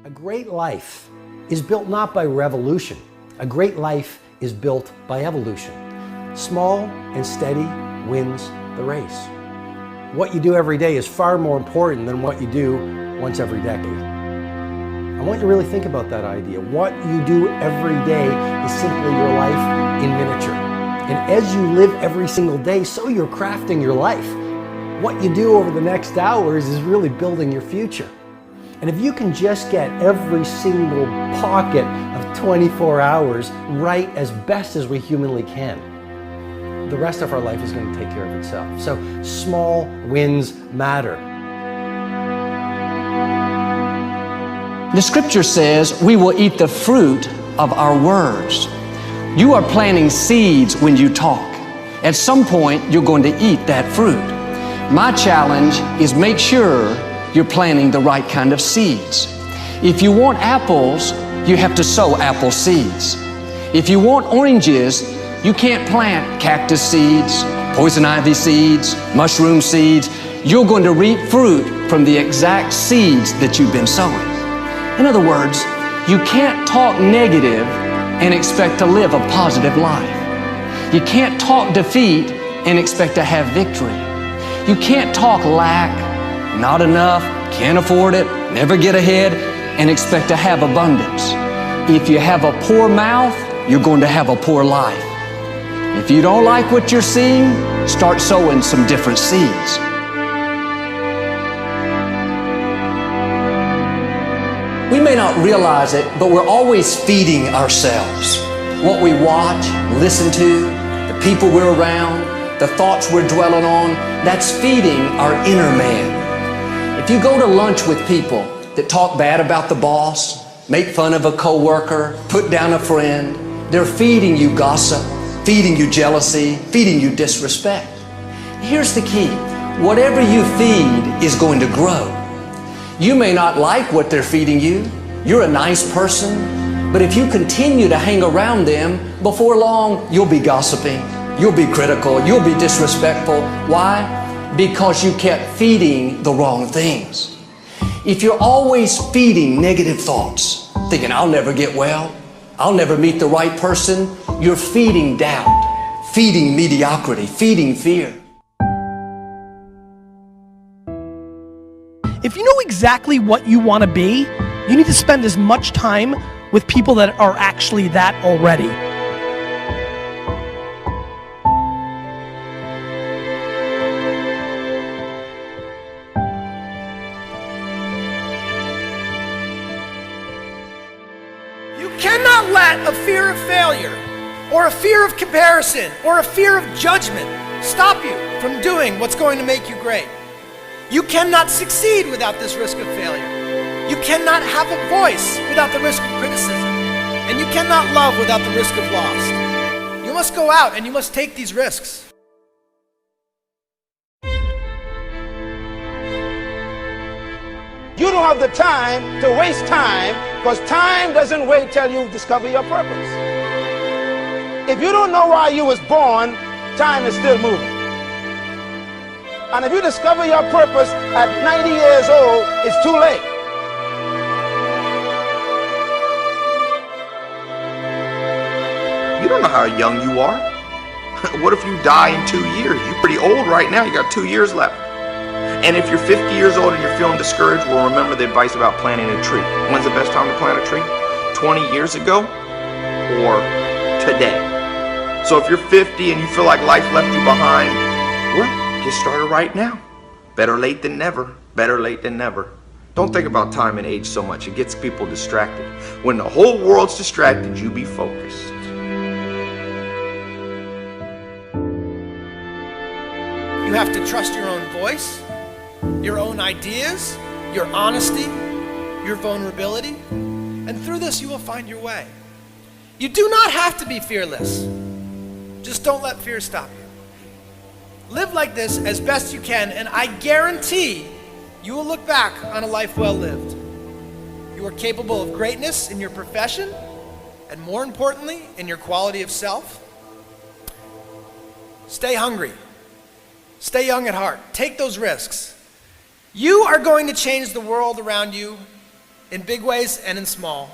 A great life is built not by revolution. A great life is built by evolution. Small and steady wins the race. What you do every day is far more important than what you do once every decade. I want you to really think about that idea. What you do every day is simply your life in miniature. And as you live every single day, so you're crafting your life. What you do over the next hours is really building your future. And if you can just get every single pocket of 24 hours right as best as we humanly can, the rest of our life is going to take care of itself. So small wins matter. The scripture says we will eat the fruit of our words. You are planting seeds when you talk. At some point, you're going to eat that fruit. My challenge is make sure you're planting the right kind of seeds. If you want apples, you have to sow apple seeds. If you want oranges, you can't plant cactus seeds, poison ivy seeds, mushroom seeds. You're going to reap fruit from the exact seeds that you've been sowing. In other words, you can't talk negative and expect to live a positive life. You can't talk defeat and expect to have victory. You can't talk lack, not enough, can't afford it, never get ahead, and expect to have abundance. If you have a poor mouth, you're going to have a poor life. If you don't like what you're seeing, start sowing some different seeds. We may not realize it, but we're always feeding ourselves. What we watch, listen to, the people we're around, the thoughts we're dwelling on, that's feeding our inner man. If you go to lunch with people that talk bad about the boss, make fun of a coworker, put down a friend, they're feeding you gossip, feeding you jealousy, feeding you disrespect. Here's the key. Whatever you feed is going to grow. You may not like what they're feeding you. You're a nice person, but if you continue to hang around them, before long, you'll be gossiping, you'll be critical, you'll be disrespectful. Why? Because you kept feeding the wrong things. If you're always feeding negative thoughts, thinking, I'll never get well, I'll never meet the right person, you're feeding doubt, feeding mediocrity, feeding fear. If you know exactly what you want to be, you need to spend as much time with people that are actually that already. You cannot let a fear of failure, or a fear of comparison, or a fear of judgment stop you from doing what's going to make you great. You cannot succeed without this risk of failure. You cannot have a voice without the risk of criticism. And you cannot love without the risk of loss. You must go out and you must take these risks. You don't have the time to waste time, because time doesn't wait till you discover your purpose. If you don't know why you was born, time is still moving. And if you discover your purpose at 90 years old, it's too late. You don't know how young you are. What if you die in 2 years? You're pretty old right now. You got 2 years left. And if you're 50 years old and you're feeling discouraged, well, remember the advice about planting a tree. When's the best time to plant a tree? 20 years ago or today? So if you're 50 and you feel like life left you behind, well, get started right now. Better late than never. Better late than never. Don't think about time and age so much. It gets people distracted. When the whole world's distracted, you be focused. You have to trust your own voice, your own ideas, your honesty, your vulnerability, and through this you will find your way. You do not have to be fearless. Just don't let fear stop you. Live like this as best you can, and I guarantee you will look back on a life well lived. You are capable of greatness in your profession, and more importantly, in your quality of self. Stay hungry. Stay young at heart. Take those risks. You are going to change the world around you in big ways and in small.